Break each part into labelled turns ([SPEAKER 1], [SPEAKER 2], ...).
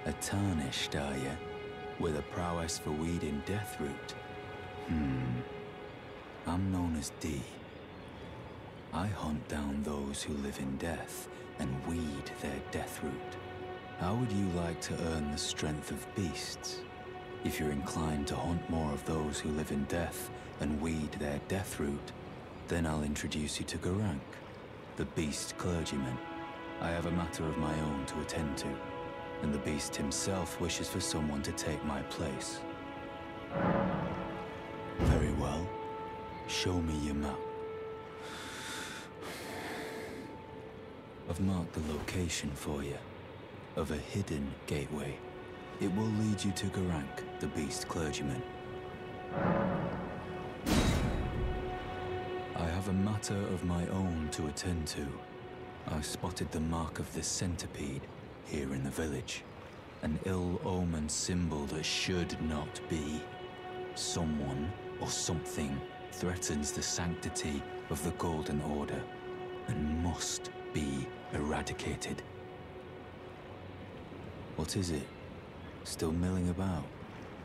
[SPEAKER 1] A tarnished, are you? With a prowess for weeding Deathroot? I'm known as D. I hunt down those who live in death and weed their Deathroot. How would you like to earn the strength of beasts? If you're inclined to hunt more of those who live in death and weed their Deathroot, then I'll introduce you to Garank, the beast clergyman. I have a matter of my own to attend to, and the beast himself wishes for someone to take my place. Very well. Show me your map. I've marked the location for you, of a hidden gateway. It will lead you to Garank, the beast clergyman. I have a matter of my own to attend to. I spotted the mark of the centipede here in the village. An ill-omened symbol that should not be. Someone or something threatens the sanctity of the Golden Order and must be eradicated. What is it? Still milling about?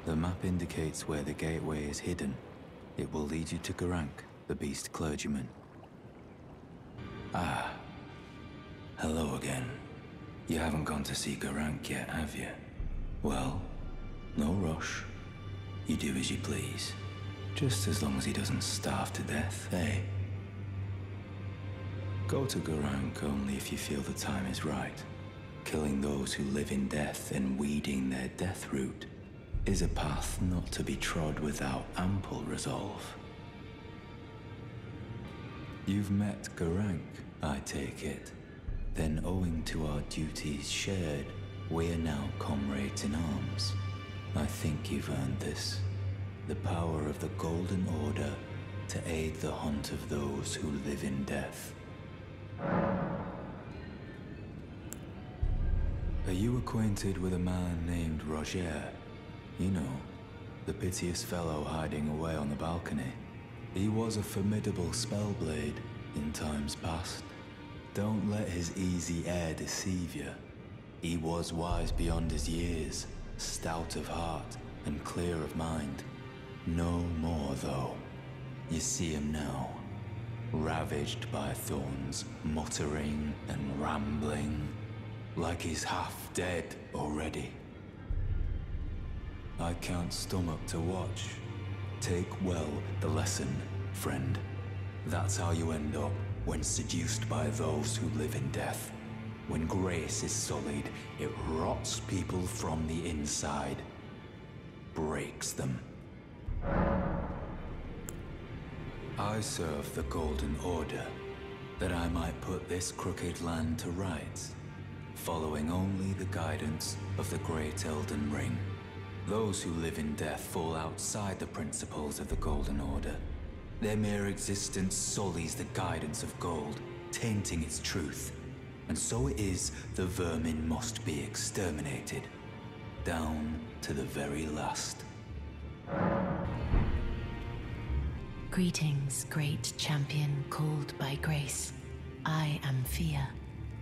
[SPEAKER 1] The map indicates where the gateway is hidden. It will lead you to Garank, the beast clergyman. Ah. Hello again. You haven't gone to see Garank yet, have you? Well, no rush. You do as you please. Just as long as he doesn't starve to death, eh? Go to Garank only if you feel the time is right. Killing those who live in death and weeding their Deathroot is a path not to be trod without ample resolve. You've met Garank, I take it. Then, owing to our duties shared, we are now comrades in arms. I think you've earned this. The power of the Golden Order to aid the hunt of those who live in death. Are you acquainted with a man named Ro傑? You know, the piteous fellow hiding away on the balcony. He was a formidable spellblade in times past. Don't let his easy air deceive you. He was wise beyond his years, stout of heart and clear of mind. No more, though. You see him now, ravaged by thorns, muttering and rambling, like he's half dead already. I can't stomach to watch. Take well the lesson, friend. That's how you end up when seduced by those who live in death. When grace is sullied, it rots people from the inside, breaks them. I serve the Golden Order, that I might put this crooked land to rights, following only the guidance of the great Elden Ring. Those who live in death fall outside the principles of the Golden Order. Their mere existence sullies the guidance of gold, tainting its truth. And so it is the vermin must be exterminated, down to the very last.
[SPEAKER 2] Greetings, great champion called by grace. I am Fia.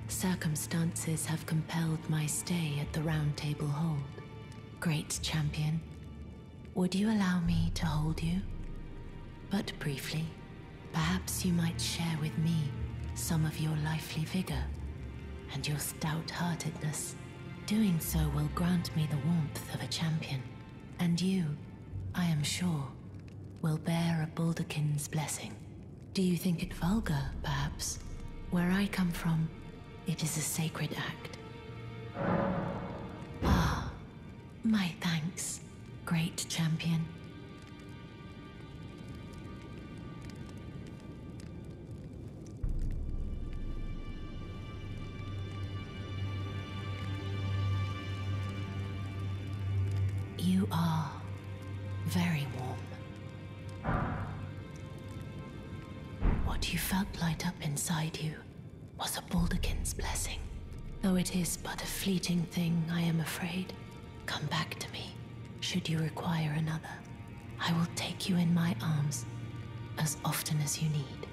[SPEAKER 2] Circumstances have compelled my stay at the Round Table Hold. Great champion, would you allow me to hold you? But briefly, perhaps you might share with me some of your lively vigor and your stout-heartedness. Doing so will grant me the warmth of a champion, and you, I am sure, will bear a Baldakin's blessing. Do you think it vulgar, perhaps? Where I come from, it is a sacred act. Ah, my thanks, great champion. You are very warm. What you felt light up inside you was a Baldakin's blessing. Though it is but a fleeting thing, I am afraid. Come back to me, should you require another. I will take you in my arms as often as you need.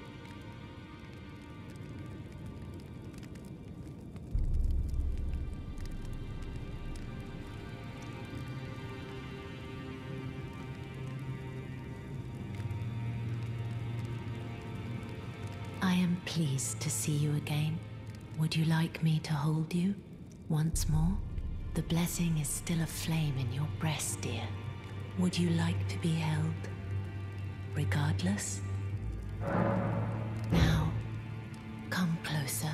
[SPEAKER 2] I am pleased to see you again. Would you like me to hold you once more? The blessing is still aflame in your breast, dear. Would you like to be held, regardless? Now, come closer.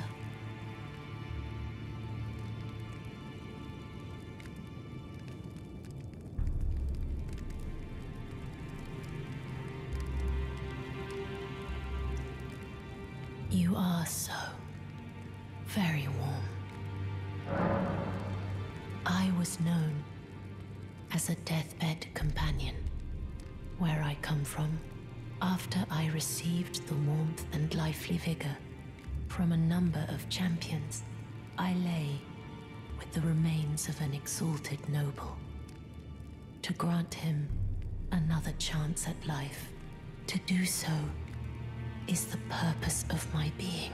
[SPEAKER 2] You are so very warm. I was known as a deathbed companion. Where I come from, after I received the warmth and lively vigor from a number of champions, I lay with the remains of an exalted noble. To grant him another chance at life, to do so is the purpose of my being.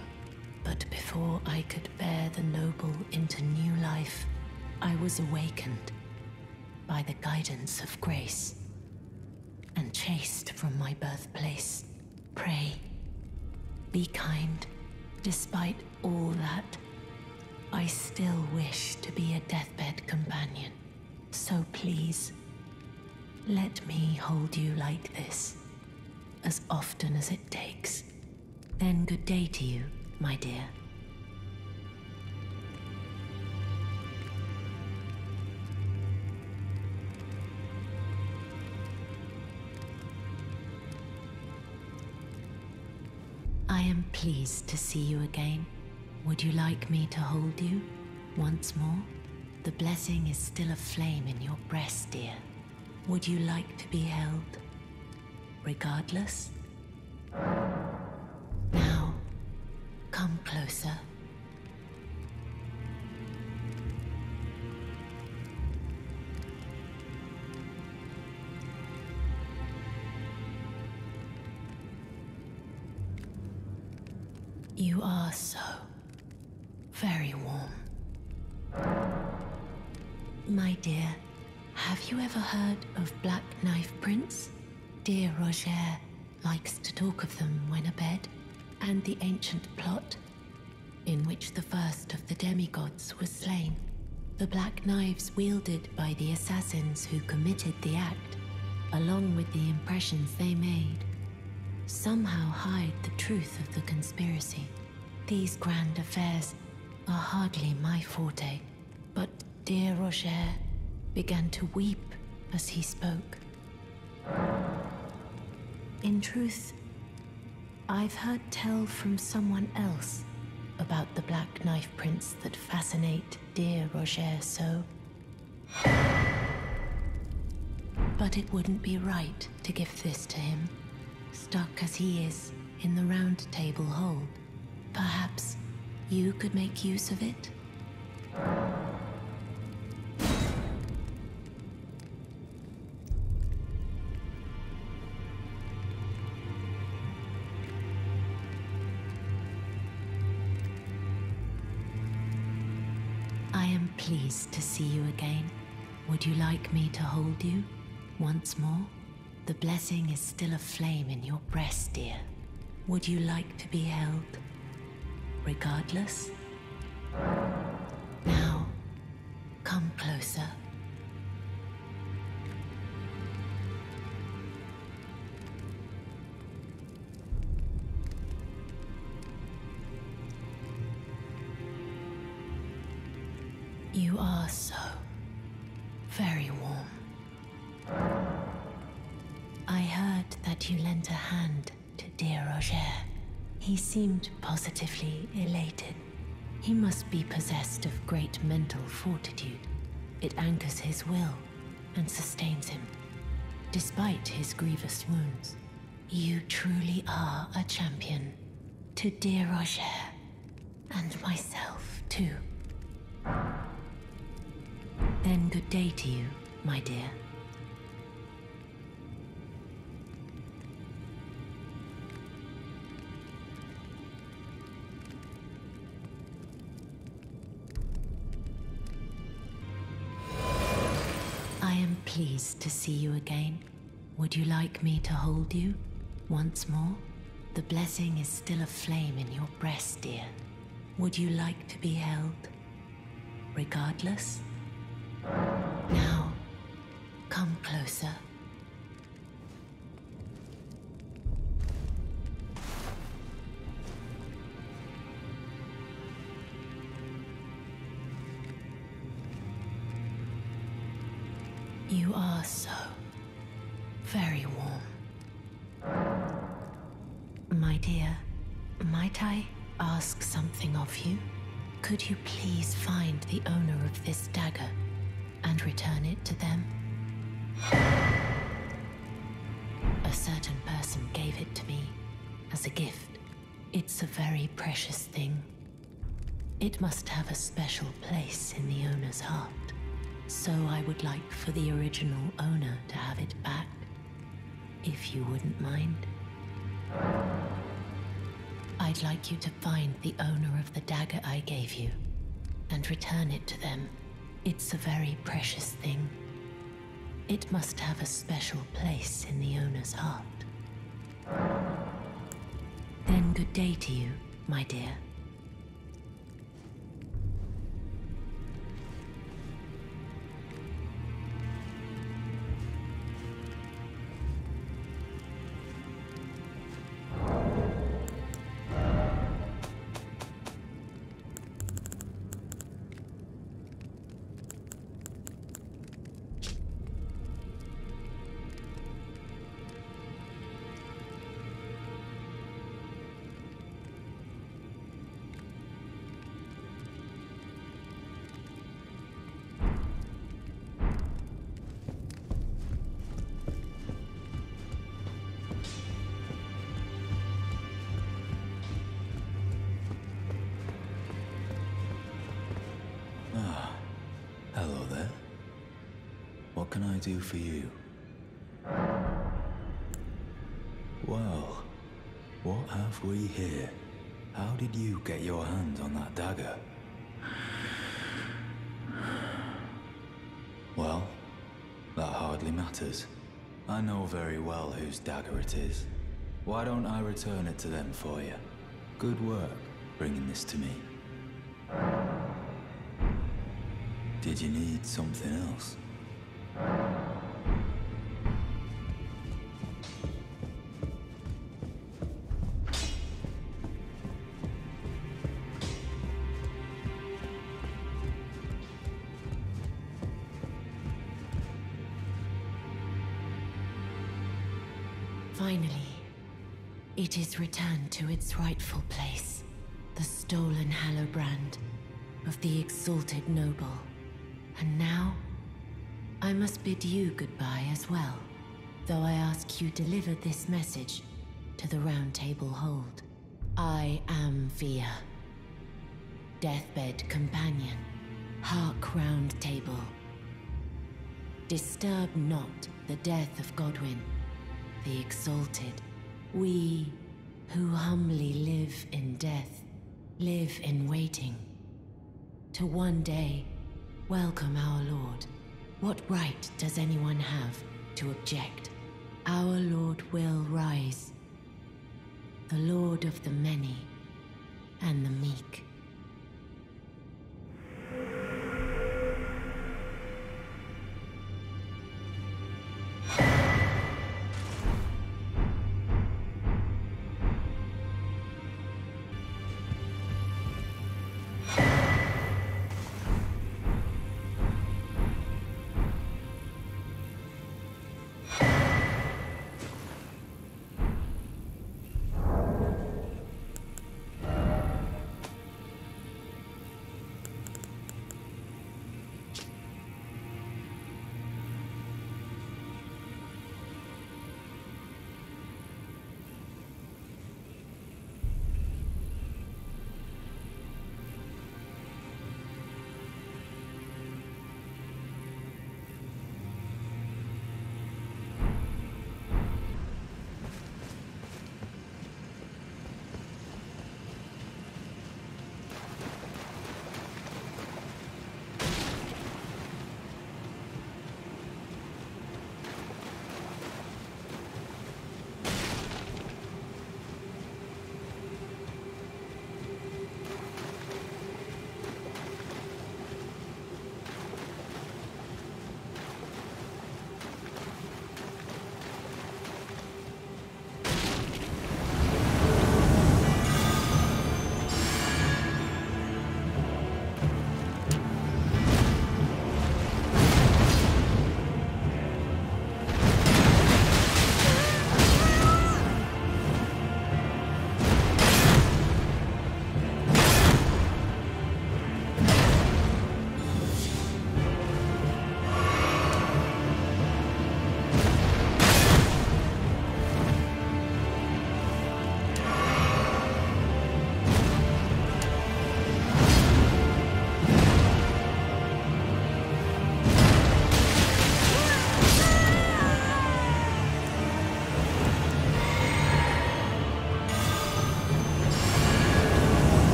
[SPEAKER 2] But before I could bear the noble into new life, I was awakened by the guidance of grace and chased from my birthplace. Pray, be kind. Despite all that, I still wish to be a deathbed companion. So please, let me hold you like this, as often as it takes. Then good day to you, my dear. I am pleased to see you again. Would you like me to hold you once more? The blessing is still aflame in your breast, dear. Would you like to be held, regardless? Now, come closer. You are so very warm. My dear, have you ever heard of Black Knife Prince? Dear Roger likes to talk of them when abed, and the ancient plot in which the first of the demigods was slain. The black knives wielded by the assassins who committed the act, along with the impressions they made, somehow hide the truth of the conspiracy. These grand affairs are hardly my forte, but dear Roger began to weep as he spoke. In truth, I've heard tell from someone else about the Black Knife Prince that fascinate dear Roger so. But it wouldn't be right to give this to him, stuck as he is in the Round Table hold. Perhaps you could make use of it? I am pleased to see you again. Would you like me to hold you once more? The blessing is still aflame in your breast, dear. Would you like to be held, regardless? Now, come closer. You are so very warm. I heard that you lent a hand to dear Roger. He seemed positively elated. He must be possessed of great mental fortitude. It anchors his will and sustains him, despite his grievous wounds. You truly are a champion. To dear Roger, and myself too. Then good day to you, my dear. I am pleased to see you again. Would you like me to hold you once more? The blessing is still aflame in your breast, dear. Would you like to be held? Regardless? Now, come closer. You are so very warm. My dear, might I ask something of you? Could you please find the owner of this dagger and return it to them? A certain person gave it to me as a gift. It's a very precious thing. It must have a special place in the owner's heart. So I would like for the original owner to have it back, if you wouldn't mind. I'd like you to find the owner of the dagger I gave you and return it to them. It's a very precious thing. It must have a special place in the owner's heart. Then good day to you, my dear.
[SPEAKER 1] Hello there. What can I do for you? Well, what have we here? How did you get your hands on that dagger? Well, that hardly matters. I know very well whose dagger it is. Why don't I return it to them for you? Good work bringing this to me. Did you need something else?
[SPEAKER 2] Finally, it is returned to its rightful place. The stolen Hallowbrand of the exalted noble. And now, I must bid you goodbye as well, though I ask you deliver this message to the Round Table Hold. I am Via, deathbed companion, hark Round Table. Disturb not the death of Godwyn, the exalted. We who humbly live in death, live in waiting, to one day welcome our Lord. What right does anyone have to object? Our Lord will rise, the Lord of the many and the meek.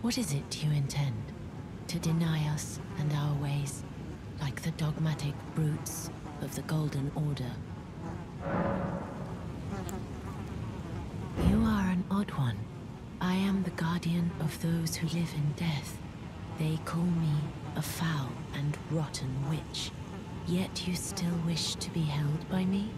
[SPEAKER 2] What is it you intend? To deny us and our ways, like the dogmatic brutes of the Golden Order? You are an odd one. I am the guardian of those who live in death. They call me a foul and rotten witch. Yet you still wish to be held by me?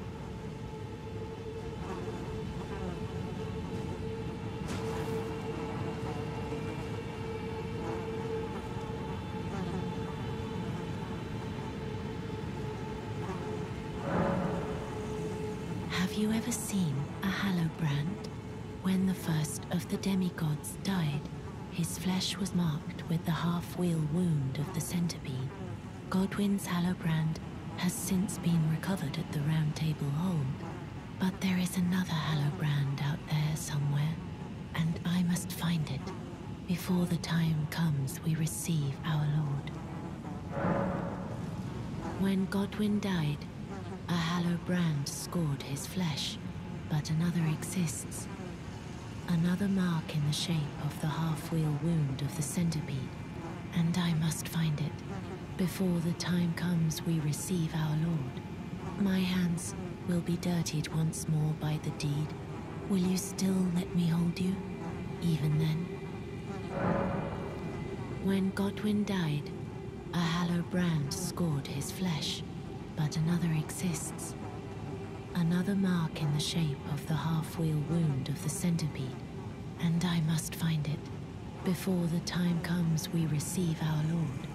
[SPEAKER 2] Have you ever seen a Hallowbrand? When the first of the demigods died, his flesh was marked with the half-wheel wound of the centipede. Godwyn's Hallowbrand has since been recovered at the Round Table Hold, but there is another Hallowbrand out there somewhere, and I must find it before the time comes we receive our Lord. When Godwyn died, a Hallowbrand scored his flesh, but another exists. Another mark in the shape of the half-wheel wound of the centipede, and I must find it before the time comes we receive our Lord. My hands will be dirtied once more by the deed. Will you still let me hold you, even then? When Godwyn died, a Hallowbrand scored his flesh, but another exists. Another mark in the shape of the half-wheel wound of the centipede, and I must find it before the time comes we receive our Lord.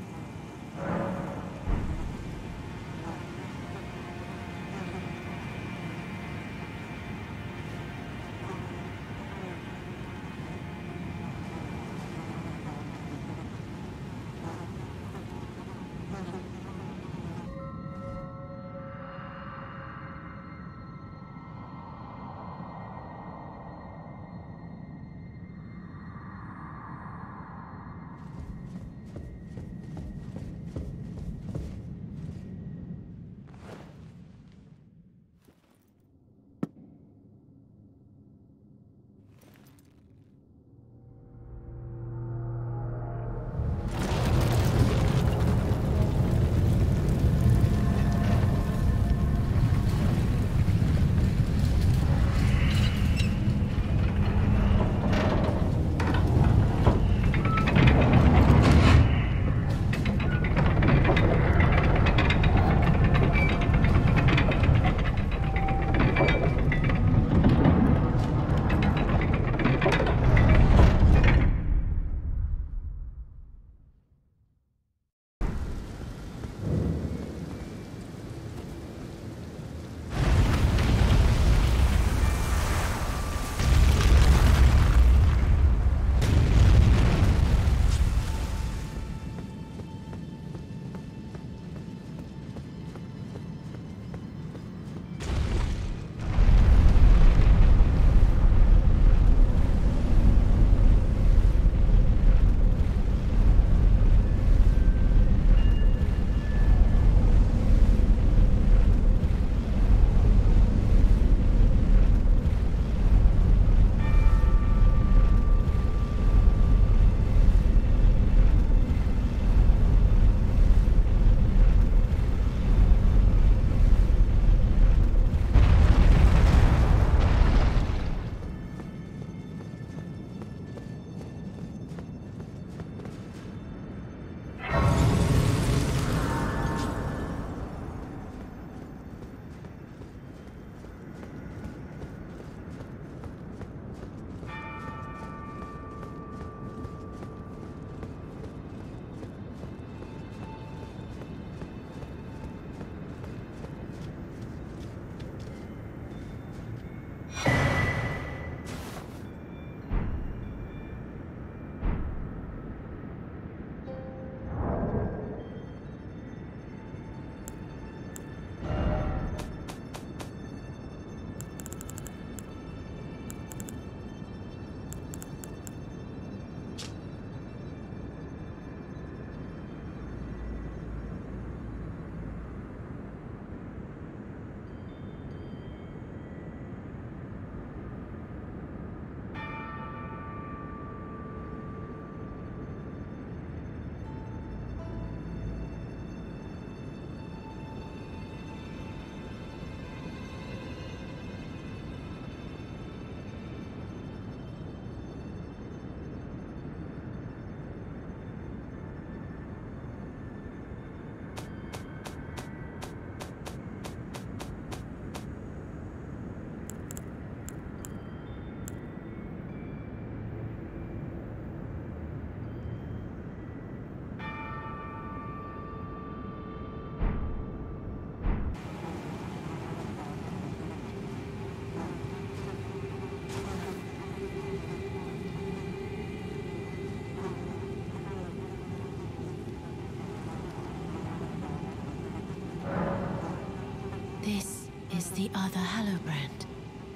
[SPEAKER 2] the other Hallowbrand.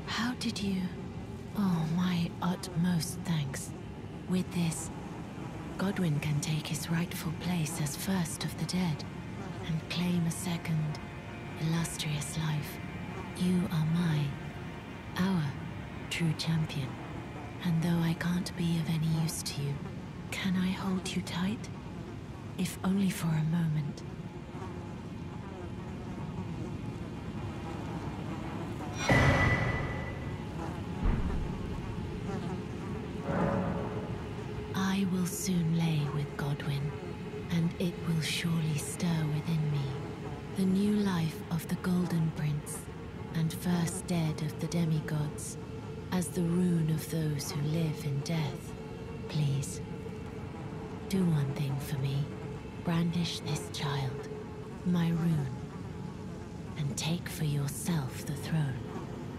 [SPEAKER 2] How did you... Oh, my utmost thanks. With this, Godwyn can take his rightful place as first of the dead, and claim a second, illustrious life. You are our true champion. And though I can't be of any use to you, can I hold you tight? If only for a moment. I will soon lay with Godwyn, and it will surely stir within me the new life of the Golden Prince, and first dead of the demigods, as the rune of those who live in death. Please, do one thing for me. Brandish this child, my rune, and take for yourself the throne.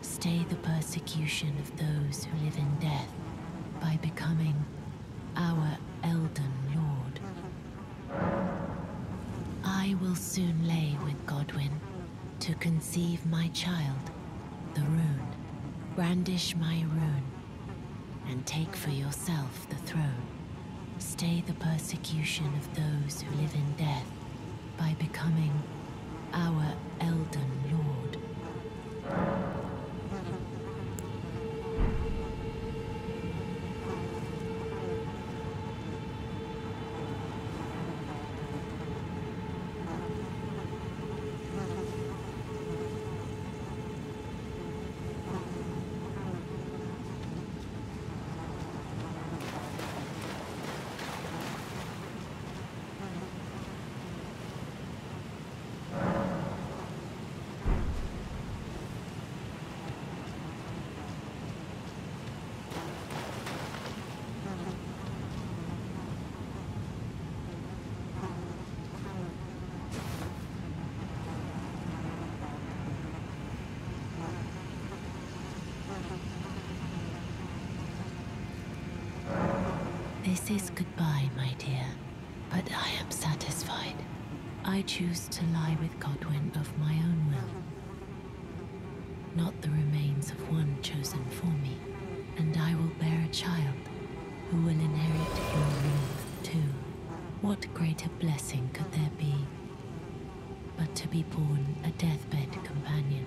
[SPEAKER 2] Stay the persecution of those who live in death by becoming our Elden Lord. I will soon lay with Godwyn to conceive my child, the rune. Brandish my rune, and take for yourself the throne. Stay the persecution of those who live in death by becoming our Elden Lord. This is goodbye, my dear, but I am satisfied. I choose to lie with Godwyn of my own will, not the remains of one chosen for me, and I will bear a child who will inherit your wrath too. What greater blessing could there be but to be born a deathbed companion?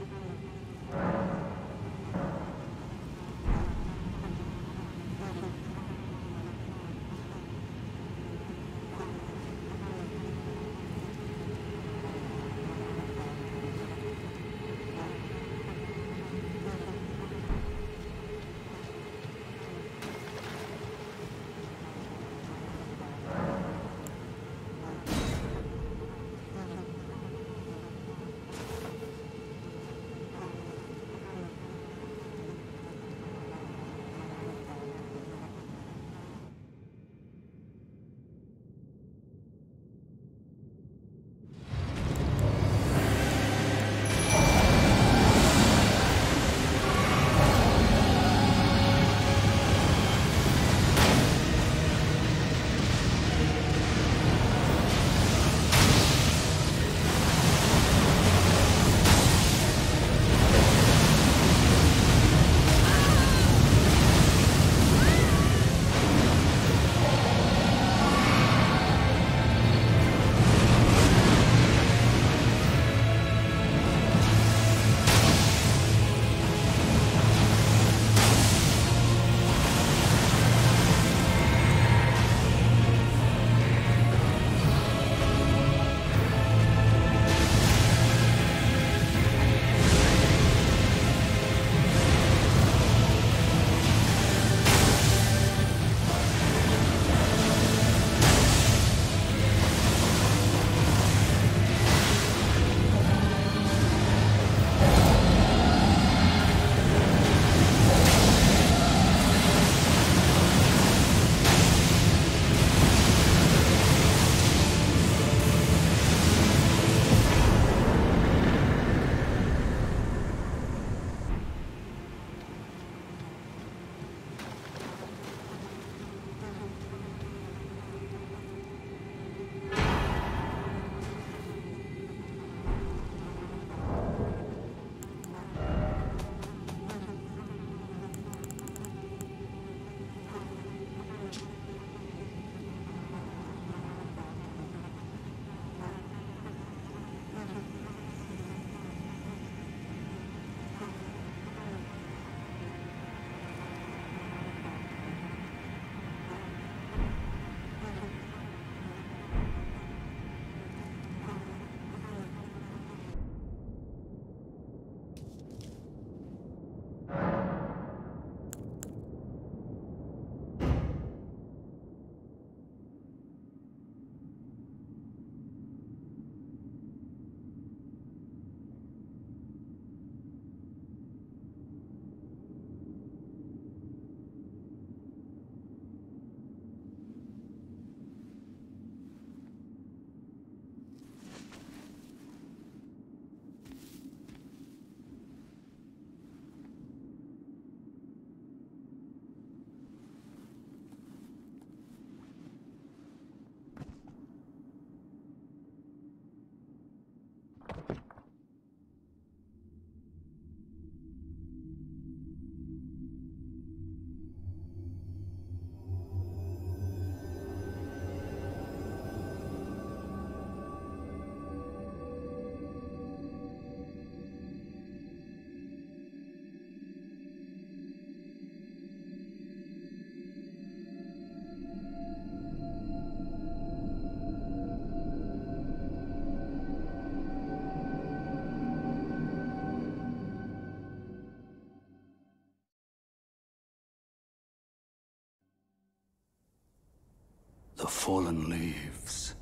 [SPEAKER 3] The fallen leaves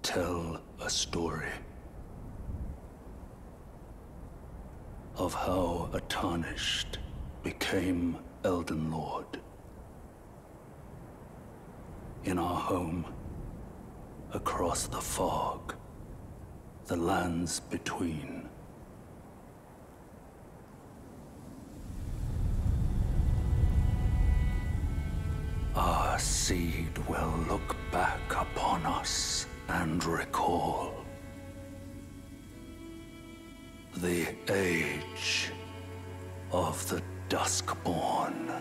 [SPEAKER 3] tell a story of how a tarnished became Elden Lord. In our home, across the fog, the lands between. Our seed will look back upon us and recall the age of the Duskborn.